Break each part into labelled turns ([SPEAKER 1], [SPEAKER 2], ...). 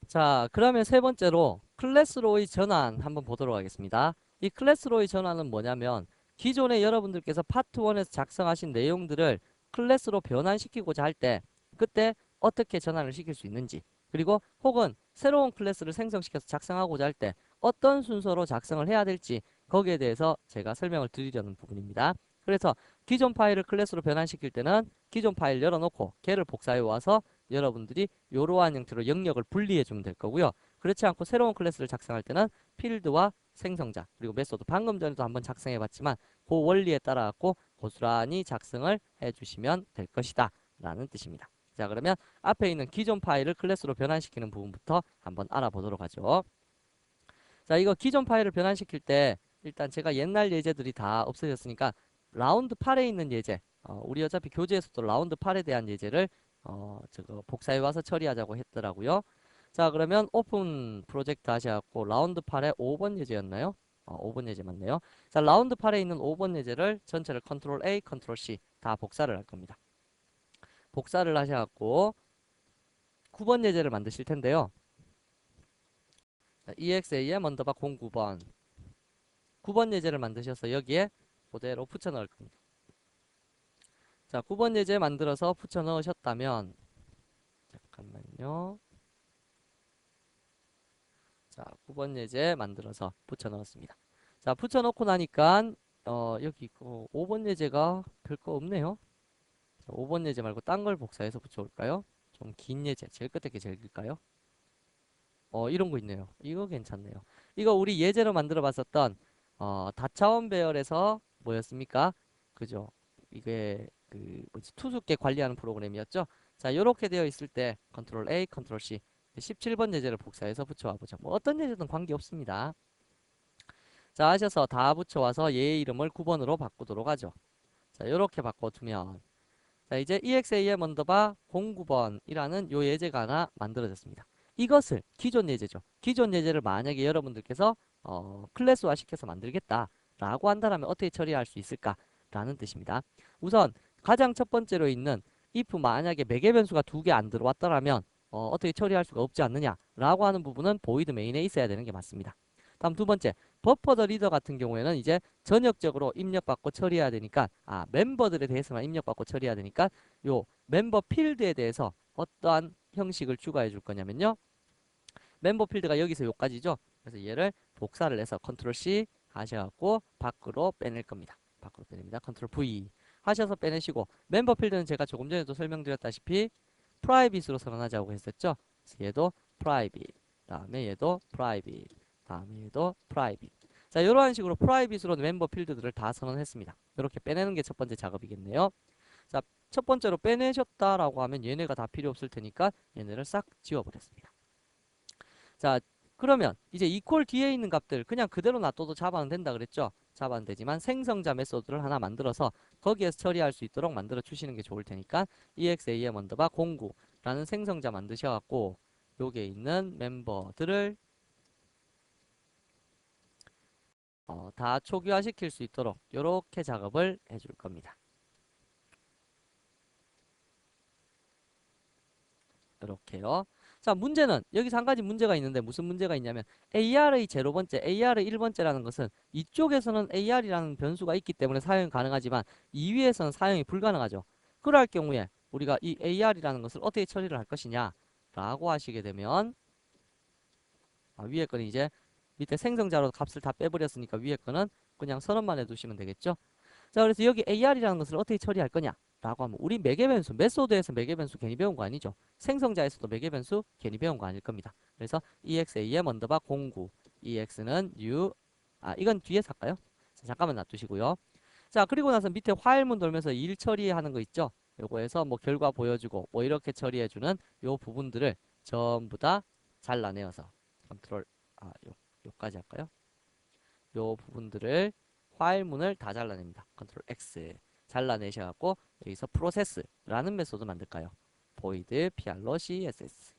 [SPEAKER 1] 자, 그러면 세 번째로 클래스로의 전환 한번 보도록 하겠습니다. 이 클래스로의 전환은 뭐냐면 기존에 여러분들께서 파트 1에서 작성하신 내용들을 클래스로 변환시키고자 할 때 그때 어떻게 전환을 시킬 수 있는지, 그리고 혹은 새로운 클래스를 생성시켜서 작성하고자 할 때 어떤 순서로 작성을 해야 될지 거기에 대해서 제가 설명을 드리려는 부분입니다. 그래서 기존 파일을 클래스로 변환시킬 때는 기존 파일 열어놓고 걔를 복사해 와서 여러분들이 이러한 형태로 영역을 분리해 주면 될 거고요. 그렇지 않고 새로운 클래스를 작성할 때는 필드와 생성자 그리고 메소드, 방금 전에도 한번 작성해 봤지만 그 원리에 따라 갖고 고스란히 작성을 해 주시면 될 것이다 라는 뜻입니다. 자, 그러면 앞에 있는 기존 파일을 클래스로 변환시키는 부분부터 한번 알아보도록 하죠. 자, 이거 기존 파일을 변환시킬 때 일단 제가 옛날 예제들이 다 없어졌으니까 라운드 8에 있는 예제, 우리 어차피 교재에서도 라운드 8에 대한 예제를 저거 복사해 와서 처리하자고 했더라고요. 자, 그러면 오픈 프로젝트 하셔갖고 라운드 8에 5번 예제였나요? 5번 예제 맞네요. 자, 라운드 8에 있는 5번 예제를 전체를 컨트롤 A, 컨트롤 C 다 복사를 할 겁니다. 복사를 하셔갖고 9번 예제를 만드실 텐데요. EXAM 언더바 09번 9번 예제를 만드셔서 여기에 그대로 붙여 넣을 겁니다. 자, 9번 예제 만들어서 붙여 넣으셨다면 잠깐만요. 자, 9번 예제 만들어서 붙여 넣었습니다. 자, 붙여 넣고 나니까 여기 있고 5번 예제가 별거 없네요. 자, 5번 예제 말고 딴 걸 복사해서 붙여 올까요? 좀 긴 예제, 제일 끝에 게 제일 길까요? 이런 거 있네요. 이거 괜찮네요. 이거 우리 예제로 만들어 봤었던 다차원 배열에서 뭐였습니까? 그죠? 이게 그 뭐지? 투숙계 관리하는 프로그램이었죠. 자, 요렇게 되어 있을 때 컨트롤 A, 컨트롤 C 17번 예제를 복사해서 붙여와 보죠. 뭐 어떤 예제든 관계 없습니다. 자, 하셔서 다 붙여와서 얘의 이름을 9번으로 바꾸도록 하죠. 자, 요렇게 바꿔두면 자, 이제 EXAM 언더바 09번이라는 요 예제가 하나 만들어졌습니다. 이것을 기존 예제죠. 기존 예제를 만약에 여러분들께서 클래스화 시켜서 만들겠다 라고 한다면 어떻게 처리할 수 있을까 라는 뜻입니다. 우선 가장 첫 번째로 있는 if 만약에 매개 변수가 2개 안 들어왔더라면 어떻게 처리할 수가 없지 않느냐 라고 하는 부분은 void main에 있어야 되는 게 맞습니다. 다음 두 번째, 버퍼 더 리더 같은 경우에는 이제 전역적으로 입력받고 처리해야 되니까 멤버들에 대해서만 입력받고 처리해야 되니까 요 멤버 필드에 대해서 어떠한 형식을 추가해 줄 거냐면요. 멤버 필드가 여기서 요까지죠. 그래서 얘를 복사를 해서 컨트롤 C 하셔갖고 밖으로 빼낼 겁니다. 밖으로 빼냅니다. 컨트롤 V 하셔서 빼내시고 멤버 필드는 제가 조금 전에도 설명드렸다시피 프라이빗으로 선언하자고 했었죠. 그래서 얘도 프라이빗 다음에 얘도 프라이빗 다음에 얘도 프라이빗. 자, 이러한 식으로 프라이빗으로 멤버 필드들을 다 선언했습니다. 이렇게 빼내는 게 첫 번째 작업이겠네요. 자, 첫 번째로 빼내셨다라고 하면 얘네가 다 필요 없을 테니까 얘네를 싹 지워버렸습니다. 자, 그러면 이제 이퀄 뒤에 있는 값들 그냥 그대로 놔둬도 잡아는 된다 그랬죠? 잡아는 되지만 생성자 메소드를 하나 만들어서 거기에서 처리할 수 있도록 만들어 주시는 게 좋을 테니까 exam 언더바 09라는 생성자 만드셔갖고 요게 있는 멤버들을 다 초기화 시킬 수 있도록 이렇게 작업을 해줄 겁니다. 이렇게요. 자, 문제는 여기서 한 가지 문제가 있는데 무슨 문제가 있냐면 AR의 제로번째, AR의 1번째라는 것은 이쪽에서는 AR이라는 변수가 있기 때문에 사용이 가능하지만 이 위에서는 사용이 불가능하죠. 그럴 경우에 우리가 이 AR이라는 것을 어떻게 처리를 할 것이냐 라고 하시게 되면 위에 거는 이제 밑에 생성자로 값을 다 빼버렸으니까 위에 거는 그냥 선언만 해두시면 되겠죠. 자, 그래서 여기 AR이라는 것을 어떻게 처리할 거냐 라고 하면 우리 매개변수, 메소드에서 매개변수 괜히 배운 거 아니죠. 생성자에서도 매개변수 괜히 배운 거 아닐 겁니다. 그래서 exam 언더바 09 ex는 new 이건 뒤에서 할까요? 자, 잠깐만 놔두시고요. 자, 그리고 나서 밑에 화일문 돌면서 일 처리하는 거 있죠. 요거에서 뭐 결과 보여주고 뭐 이렇게 처리해주는 요 부분들을 전부 다 잘라내어서 컨트롤 요까지 할까요? 요 부분들을 파일문을 다 잘라냅니다. 컨트롤 X 잘라내셔갖고 여기서 프로세스라는 메소드 만들까요? void prlo css.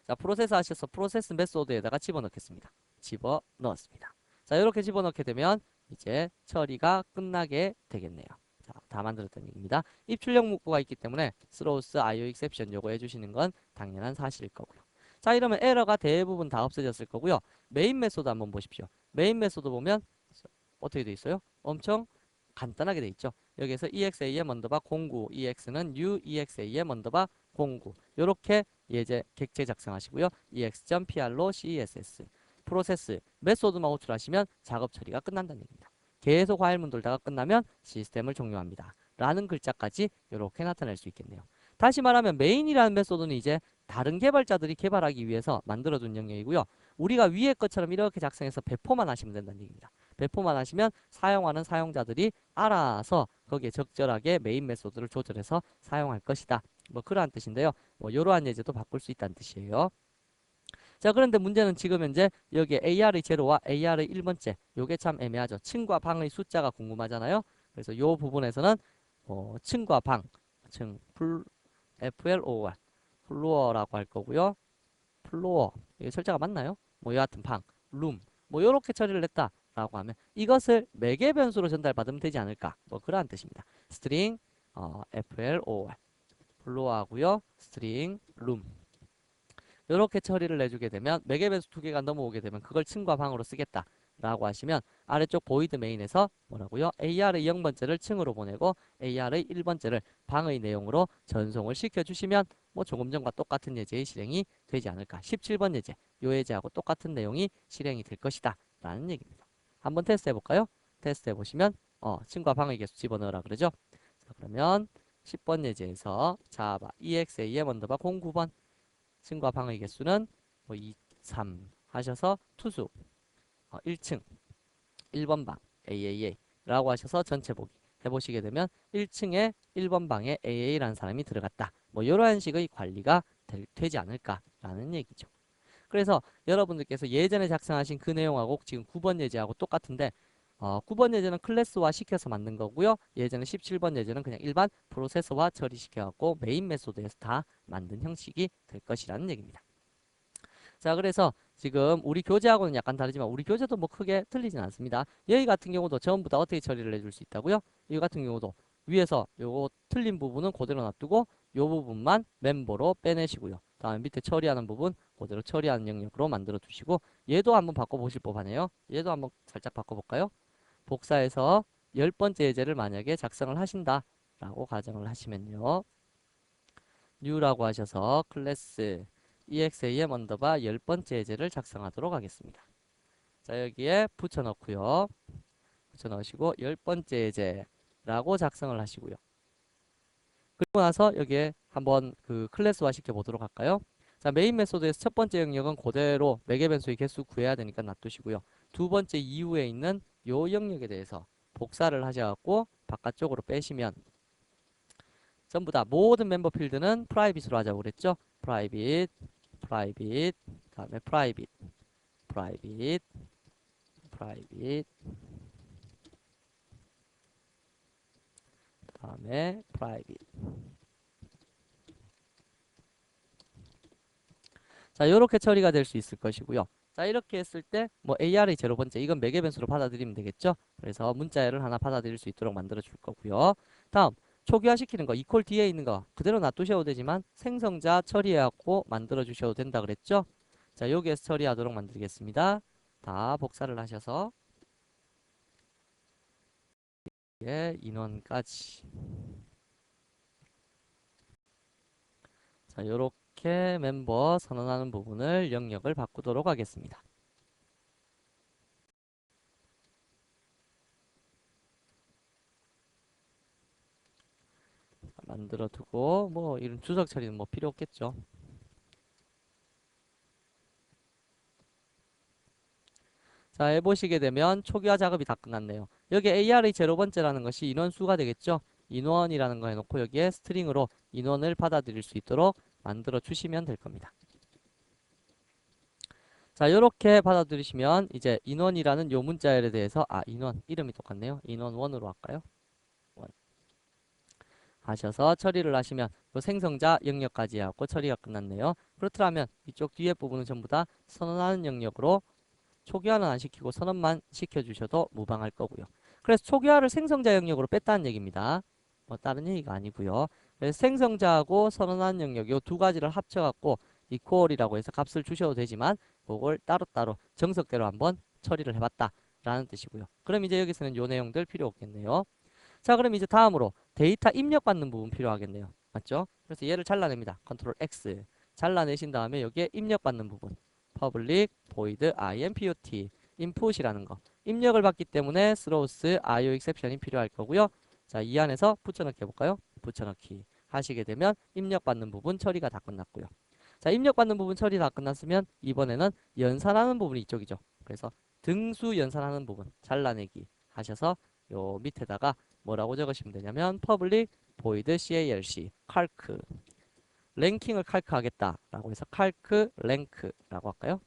[SPEAKER 1] 자, 프로세스 하셔서 프로세스 메소드에다가 집어넣겠습니다. 집어넣었습니다. 자, 이렇게 집어넣게 되면 이제 처리가 끝나게 되겠네요. 자, 다 만들었다는 얘기입니다. 입출력 문구가 있기 때문에 throws io exception 요거 해주시는 건 당연한 사실일 거고요. 자, 이러면 에러가 대부분 다 없어졌을 거고요. 메인 메소드 한번 보십시오. 메인 메소드 보면 어떻게 돼 있어요? 엄청 간단하게 돼 있죠. 여기에서 exam 언더바 09, ex는 new exam 언더바 09 요렇게 예제 객체 작성하시고요. ex.pr로 css 프로세스 메소드만 호출하시면 작업 처리가 끝난다는 얘기입니다. 계속 화일문 돌다가 끝나면 시스템을 종료합니다. 라는 글자까지 이렇게 나타낼 수 있겠네요. 다시 말하면 메인이라는 메소드는 이제 다른 개발자들이 개발하기 위해서 만들어둔 영역이고요. 우리가 위에 것처럼 이렇게 작성해서 배포만 하시면 된다는 얘기입니다. 배포만 하시면 사용하는 사용자들이 알아서 거기에 적절하게 메인 메소드를 조절해서 사용할 것이다. 뭐 그러한 뜻인데요. 뭐 이러한 예제도 바꿀 수 있다는 뜻이에요. 자, 그런데 문제는 지금 현재 여기 AR의 제로와 AR의 1번째 요게 참 애매하죠. 층과 방의 숫자가 궁금하잖아요. 그래서 요 부분에서는 층과 방, FLOR 플로어라고 할 거고요. 플로어 이게 철자가 맞나요? 뭐 여하튼 방, 룸 뭐 요렇게 처리를 했다라고 하면 이것을 매개 변수로 전달받으면 되지 않을까? 뭐 그러한 뜻입니다. 스트링 FLOR 플로어하고요. 스트링 룸 이렇게 처리를 해주게 되면 매개 변수 두 개가 넘어오게 되면 그걸 층과 방으로 쓰겠다 라고 하시면 아래쪽 보이드 메인에서 뭐라고요? AR의 0번째를 층으로 보내고 AR의 1번째를 방의 내용으로 전송을 시켜주시면 뭐 조금 전과 똑같은 예제의 실행이 되지 않을까. 17번 예제, 요 예제하고 똑같은 내용이 실행이 될 것이다 라는 얘기입니다. 한번 테스트 해볼까요? 테스트 해보시면 층과 방의 개수 집어넣으라 그러죠. 자, 그러면 10번 예제에서 자바 exam 언더바 09번 층과 방의 개수는 뭐 2, 3 하셔서 투수 1층 1번 방 AAA 라고 하셔서 전체 보기 해보시게 되면 1층에 1번 방에 AA라는 사람이 들어갔다. 뭐 이러한 식의 관리가 되지 않을까라는 얘기죠. 그래서 여러분들께서 예전에 작성하신 그 내용하고 지금 9번 예제하고 똑같은데 9번 예제는 클래스화 시켜서 만든 거고요. 예전에 17번 예제는 그냥 일반 프로세서화 처리시켜갖고 메인 메소드에서 다 만든 형식이 될 것이라는 얘기입니다. 자, 그래서 지금 우리 교재하고는 약간 다르지만 우리 교재도 뭐 크게 틀리진 않습니다. 여기 같은 경우도 전부 다 어떻게 처리를 해줄 수 있다고요? 이 같은 경우도 위에서 요거 틀린 부분은 그대로 놔두고 요 부분만 멤버로 빼내시고요. 다음에 밑에 처리하는 부분 그대로 처리하는 영역으로 만들어 두시고 얘도 한번 바꿔보실 법하네요. 얘도 한번 살짝 바꿔볼까요? 복사해서 10번째 예제를 만약에 작성을 하신다 라고 가정을 하시면요. new라고 하셔서 클래스 exam 언더바 10번째 예제를 작성하도록 하겠습니다. 자, 여기에 붙여넣고요. 붙여넣으시고 10번째 예제라고 작성을 하시고요. 그리고 나서 여기에 한번 그 클래스화 시켜 보도록 할까요? 자, 메인 메소드에서 첫 번째 영역은 그대로 매개 변수의 개수 구해야 되니까 놔두시고요. 두 번째 이후에 있는 요 영역에 대해서 복사를 하셔갖고 바깥쪽으로 빼시면 전부 다 모든 멤버 필드는 프라이빗으로 하자고 그랬죠? 프라이빗, 프라이빗, 다음에 프라이빗, 프라이빗, 프라이빗, 다음에 프라이빗. 자, 이렇게 처리가 될 수 있을 것이고요. 자, 이렇게 했을 때 뭐 AR의 제로 번째 이건 매개 변수로 받아들이면 되겠죠? 그래서 문자열을 하나 받아들일 수 있도록 만들어 줄 거고요. 다음 초기화 시키는 거 이퀄 뒤에 있는 거 그대로 놔두셔도 되지만 생성자 처리해갖고 만들어 주셔도 된다 그랬죠? 자, 여기에서 처리하도록 만들겠습니다. 다 복사를 하셔서 예, 인원까지 자, 요렇게 멤버 선언하는 부분을 영역을 바꾸도록 하겠습니다. 만들어 두고 뭐 이런 주석 처리는 뭐 필요 없겠죠. 자, 해보시게 되면 초기화 작업이 다 끝났네요. 여기 AR의 제로 번째라는 것이 인원수가 되겠죠. 인원이라는 거 해놓고 여기에 스트링으로 인원을 받아들일 수 있도록 만들어 주시면 될 겁니다. 자, 이렇게 받아들이시면 이제 인원이라는 요 문자열에 대해서 인원 이름이 똑같네요. 인원 1으로 할까요? 1 하셔서 처리를 하시면 요 생성자 영역까지 하고 처리가 끝났네요. 그렇더라면 이쪽 뒤에 부분은 전부 다 선언하는 영역으로 초기화는 안 시키고 선언만 시켜주셔도 무방할 거고요. 그래서 초기화를 생성자 영역으로 뺐다는 얘기입니다. 뭐 다른 얘기가 아니고요. 그래서 생성자하고 선언하는 영역 요 두 가지를 합쳐갖고 equal이라고 해서 값을 주셔도 되지만 그걸 따로따로 정석대로 한번 처리를 해봤다 라는 뜻이고요. 그럼 이제 여기서는 요 내용들 필요 없겠네요. 자, 그럼 이제 다음으로 데이터 입력받는 부분 필요하겠네요. 맞죠? 그래서 얘를 잘라냅니다. 컨트롤 X 잘라내신 다음에 여기에 입력받는 부분 public void imput input이라는 거 입력을 받기 때문에 throws IOException이 필요할 거고요. 자, 이 안에서 붙여넣기 해볼까요? 붙여넣기 하시게 되면 입력받는 부분 처리가 다 끝났고요. 자, 입력받는 부분 처리 다 끝났으면 이번에는 연산하는 부분이 이쪽이죠. 그래서 등수 연산하는 부분 잘라내기 하셔서 요 밑에다가 뭐라고 적으시면 되냐면 public void calc calc 랭킹을 칼크하겠다 라고 해서 calc rank라고 할까요?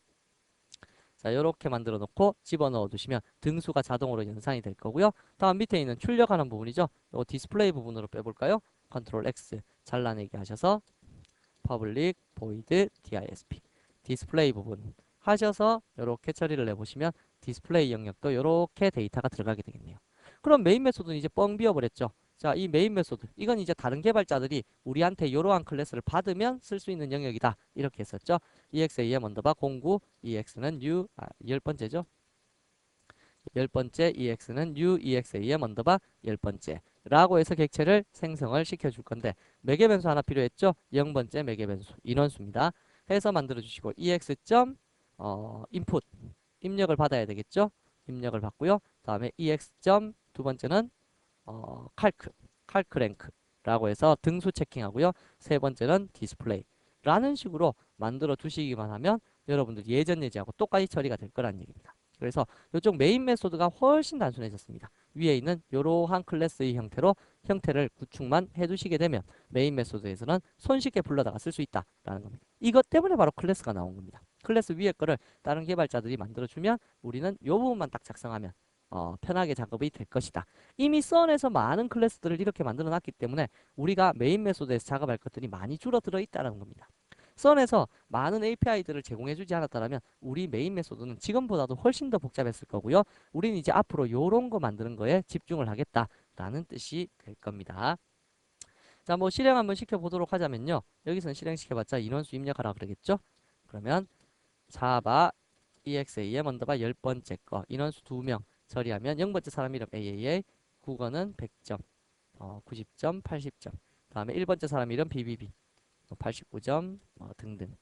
[SPEAKER 1] 자, 요렇게 만들어 놓고 집어넣어 두시면 등수가 자동으로 연산이 될 거고요. 다음 밑에 있는 출력하는 부분이죠. 요 디스플레이 부분으로 빼볼까요? 컨트롤 X 잘라내기 하셔서 public void disp 디스플레이 부분 하셔서 이렇게 처리를 해보시면 디스플레이 영역도 이렇게 데이터가 들어가게 되겠네요. 그럼 메인 메소드는 이제 뻥 비워버렸죠. 자, 이 메인 메소드 이건 이제 다른 개발자들이 우리한테 이러한 클래스를 받으면 쓸 수 있는 영역이다 이렇게 했었죠. exam 언더바 09 ex는 new 열 번째죠. 열 번째 ex는 new exam 언더바 열 번째 라고 해서 객체를 생성을 시켜줄 건데 매개 변수 하나 필요했죠. 0번째 매개 변수 인원수입니다. 해서 만들어 주시고 ex. input 입력을 받아야 되겠죠. 입력을 받고요. 다음에 ex. 두 번째는 calc rank 라고 해서 등수 체킹하고요. 세 번째는 display 라는 식으로 만들어 두시기만 하면 여러분들 예전 예제하고 똑같이 처리가 될 거라는 얘기입니다. 그래서 이쪽 메인 메소드가 훨씬 단순해졌습니다. 위에 있는 이러한 클래스의 형태를 구축만 해두시게 되면 메인 메소드에서는 손쉽게 불러다가 쓸 수 있다라는 겁니다. 이것 때문에 바로 클래스가 나온 겁니다. 클래스 위에 거를 다른 개발자들이 만들어주면 우리는 이 부분만 딱 작성하면 편하게 작업이 될 것이다. 이미 썬에서 많은 클래스들을 이렇게 만들어 놨기 때문에 우리가 메인 메소드에서 작업할 것들이 많이 줄어들어 있다는 겁니다. 썬에서 많은 API들을 제공해주지 않았다면 우리 메인 메소드는 지금보다도 훨씬 더 복잡했을 거고요. 우리는 이제 앞으로 요런 거 만드는 거에 집중을 하겠다라는 뜻이 될 겁니다. 자, 뭐 실행 한번 시켜보도록 하자면요. 여기서는 실행시켜봤자 인원수 입력하라 그러겠죠? 그러면 자바 exam 언더바 10번째 거 인원수 2명 처리하면 0번째 사람 이름 AAA 국어는 100점 90점 80점 다음에 1번째 사람 이름 BBB 89점 등등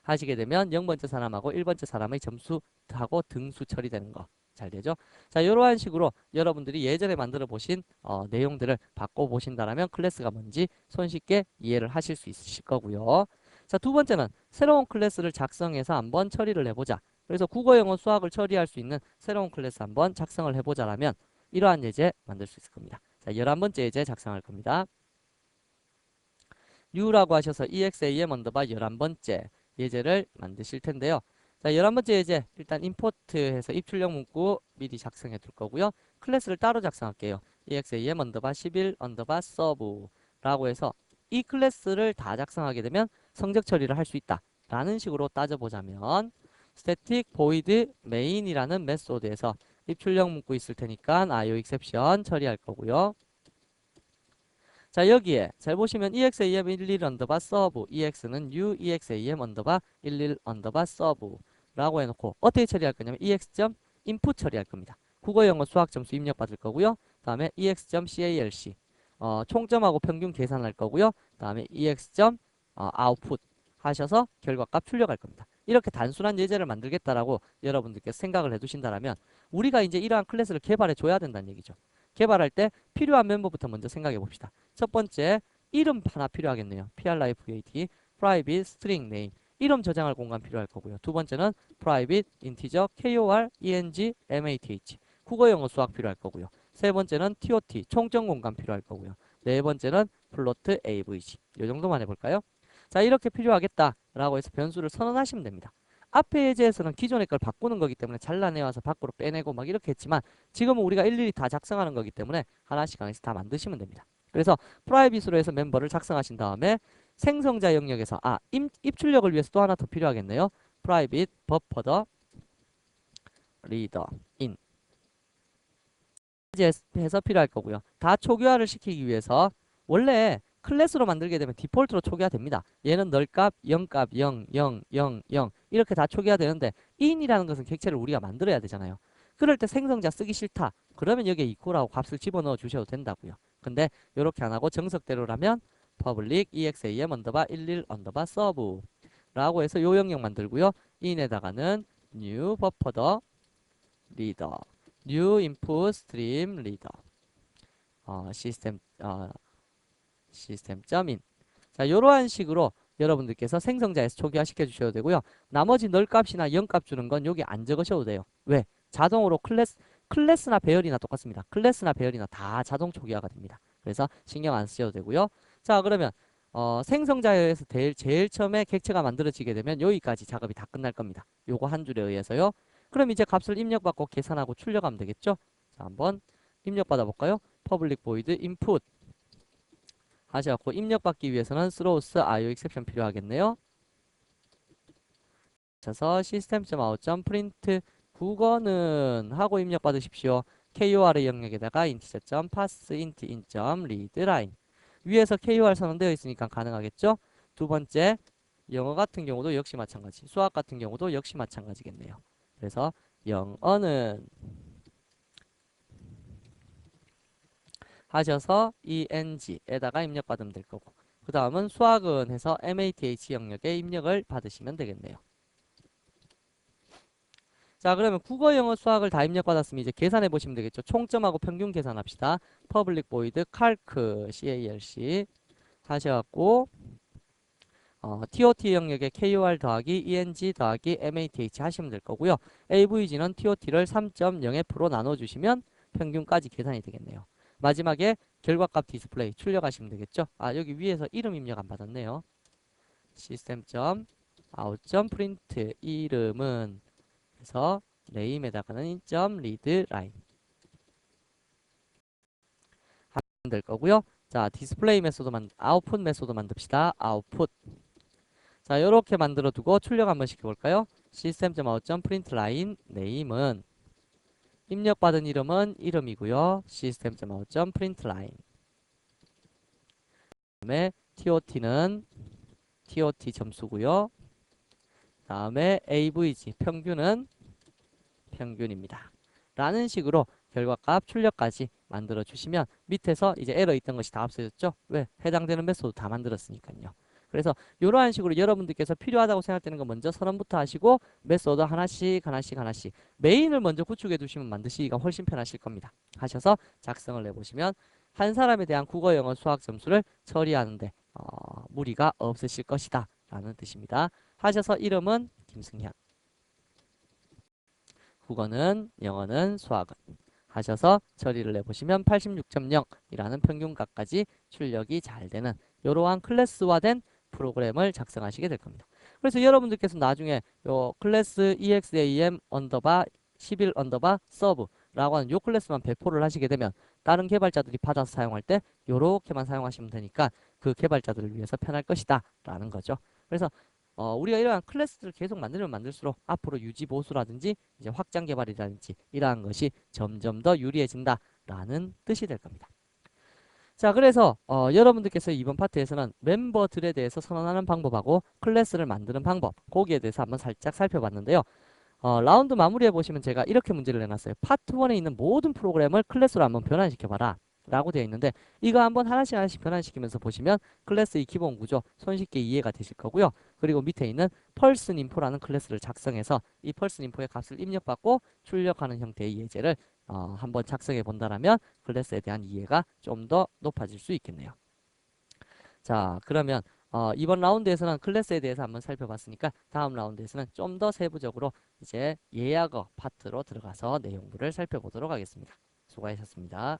[SPEAKER 1] 하시게 되면 0번째 사람하고 1번째 사람의 점수하고 등수 처리되는 거 잘 되죠. 자, 이러한 식으로 여러분들이 예전에 만들어 보신 내용들을 바꿔 보신다라면 클래스가 뭔지 손쉽게 이해를 하실 수 있으실 거고요. 자, 두 번째는 새로운 클래스를 작성해서 한번 처리를 해보자. 그래서 국어, 영어, 수학을 처리할 수 있는 새로운 클래스 한번 작성을 해보자라면 이러한 예제 만들 수 있을 겁니다. 자, 11번째 예제 작성할 겁니다. new라고 하셔서 exam 언더바 11번째 예제를 만드실 텐데요. 자, 11번째 예제 일단 임포트해서 입출력 문구 미리 작성해 둘 거고요. 클래스를 따로 작성할게요. exam 언더바 11 언더바 서브 라고 해서 이 클래스를 다 작성하게 되면 성적 처리를 할 수 있다 라는 식으로 따져보자면 static void main이라는 메소드에서 입출력 문구 있을 테니까 IOException 처리할 거고요. 자, 여기에 잘 보시면 exam 11 언더바 서브 ex는 new exam 언더바 11 언더바 서브 라고 해놓고 어떻게 처리할 거냐면 ex. input 처리할 겁니다. 국어, 영어, 수학 점수 입력 받을 거고요. 다음에 ex.calc 총점하고 평균 계산할 거고요. 다음에 ex. output 하셔서 결과값 출력할 겁니다. 이렇게 단순한 예제를 만들겠다라고 여러분들께서 생각을 해두신다면 우리가 이제 이러한 클래스를 개발해 줘야 된다는 얘기죠. 개발할 때 필요한 멤버부터 먼저 생각해 봅시다. 첫 번째, 이름 하나 필요하겠네요. private, private string name. 이름 저장할 공간 필요할 거고요. 두 번째는 private integer kor eng math. 국어, 영어, 수학 필요할 거고요. 세 번째는 tot 총점 공간 필요할 거고요. 네 번째는 float avg. 이 정도만 해볼까요? 자, 이렇게 필요하겠다라고 해서 변수를 선언하시면 됩니다. 앞에 예제에서는 기존의 걸 바꾸는 거기 때문에 잘라내와서 밖으로 빼내고 막 이렇게 했지만 지금은 우리가 일일이 다 작성하는 거기 때문에 하나씩 하나씩 다 만드시면 됩니다. 그래서 프라이빗으로 해서 멤버를 작성하신 다음에 생성자 영역에서 입출력을 위해서 또 하나 더 필요하겠네요. private buffer reader in 해서 필요할 거고요. 다 초기화를 시키기 위해서 원래 클래스로 만들게 되면 디폴트로 초기화 됩니다. 얘는 널값, 0값, 0, 0, 0, 0 이렇게 다 초기화 되는데 in이라는 것은 객체를 우리가 만들어야 되잖아요. 그럴 때 생성자 쓰기 싫다. 그러면 여기에 equal하고 값을 집어넣어 주셔도 된다고요. 근데 이렇게 안 하고 정석대로라면 public exam 언더바 11 언더바 serve 라고 해서 요 영역 만들고요. in에다가는 new buffer reader, new input stream reader, 시스템 시스템.in. 자, 요러한 식으로 여러분들께서 생성자에서 초기화 시켜 주셔도 되고요. 나머지 널 값이나 0 값 주는 건 여기 안 적으셔도 돼요. 왜? 자동으로 클래스나 배열이나 똑같습니다. 클래스나 배열이나 다 자동 초기화가 됩니다. 그래서 신경 안 쓰셔도 되고요. 자, 그러면 생성자에 의해서 제일 처음에 객체가 만들어지게 되면 여기까지 작업이 다 끝날 겁니다. 요거 한 줄에 의해서요. 그럼 이제 값을 입력받고 계산하고 출력하면 되겠죠? 자, 한번 입력받아 볼까요? public void input 하셔갖고 입력받기 위해서는 throws IOException 필요하겠네요. 그래서 system.out.print 국어는 하고 입력받으십시오. KOR의 영역에다가 integer.parseInt in.readline 위에서 KOR 선언되어 있으니까 가능하겠죠? 두 번째 영어 같은 경우도 역시 마찬가지, 수학 같은 경우도 역시 마찬가지겠네요. 그래서 영어는 하셔서 eng에다가 입력받으면 될 거고, 그 다음은 수학은 해서 math 영역에 입력을 받으시면 되겠네요. 자, 그러면 국어, 영어, 수학을 다 입력받았으면 이제 계산해 보시면 되겠죠. 총점하고 평균 계산합시다. public void calc 하셔갖고 TOT 영역에 KOR 더하기 ENG 더하기 MATH 하시면 될 거고요. AVG는 TOT를 3.0F로 나눠주시면 평균까지 계산이 되겠네요. 마지막에 결과값 디스플레이 출력하시면 되겠죠. 아, 여기 위에서 이름 입력 안 받았네요. system.out.print 이름은 그래서 name에다가는 .readline 하면 될 거고요. 자, 디스플레이 메소드 아웃풋 메소드 만듭시다. 아웃풋. 자, 요렇게 만들어 두고 출력 한번 시켜볼까요? system.out.println name은 입력받은 이름은 이름이고요. system.out.println 다음에 TOT는 TOT 점수고요. 다음에 AVG 평균은 평균입니다. 라는 식으로 결과값 출력까지 만들어 주시면 밑에서 이제 에러 있던 것이 다 없어졌죠? 왜? 해당되는 메소드 다 만들었으니까요. 그래서 이러한 식으로 여러분들께서 필요하다고 생각되는 거 먼저 선언부터 하시고 메소드 하나씩 메인을 먼저 구축해 두시면 만드시기가 훨씬 편하실 겁니다. 하셔서 작성을 내보시면 한 사람에 대한 국어, 영어, 수학 점수를 처리하는데 무리가 없으실 것이다 라는 뜻입니다. 하셔서 이름은 김승현, 국어는, 영어는, 수학은 하셔서 처리를 내보시면 86.0이라는 평균값까지 출력이 잘 되는 이러한 클래스화된 프로그램을 작성하시게 될 겁니다. 그래서 여러분들께서 나중에 요 클래스 exam 언더바 11 언더바 서브라고 하는 요 클래스만 배포를 하시게 되면 다른 개발자들이 받아서 사용할 때 요렇게만 사용하시면 되니까 그 개발자들을 위해서 편할 것이다 라는 거죠. 그래서 우리가 이러한 클래스를 계속 만들면 만들수록 앞으로 유지 보수라든지 이제 확장 개발이라든지 이러한 것이 점점 더 유리해진다라는 뜻이 될 겁니다. 자, 그래서 여러분들께서 이번 파트에서는 멤버들에 대해서 선언하는 방법하고 클래스를 만드는 방법, 거기에 대해서 한번 살짝 살펴봤는데요. 라운드 마무리해 보시면 제가 이렇게 문제를 내놨어요. 파트 1에 있는 모든 프로그램을 클래스로 한번 변환시켜봐라 라고 되어 있는데, 이거 한번 하나씩 변환시키면서 보시면 클래스의 기본 구조 손쉽게 이해가 되실 거고요. 그리고 밑에 있는 펄슨 인포라는 클래스를 작성해서 이 펄슨 인포의 값을 입력받고 출력하는 형태의 예제를 한번 작성해 본다라면 클래스에 대한 이해가 좀 더 높아질 수 있겠네요. 자, 그러면 이번 라운드에서는 클래스에 대해서 한번 살펴봤으니까 다음 라운드에서는 좀 더 세부적으로 이제 예약어 파트로 들어가서 내용들을 살펴보도록 하겠습니다. 수고하셨습니다.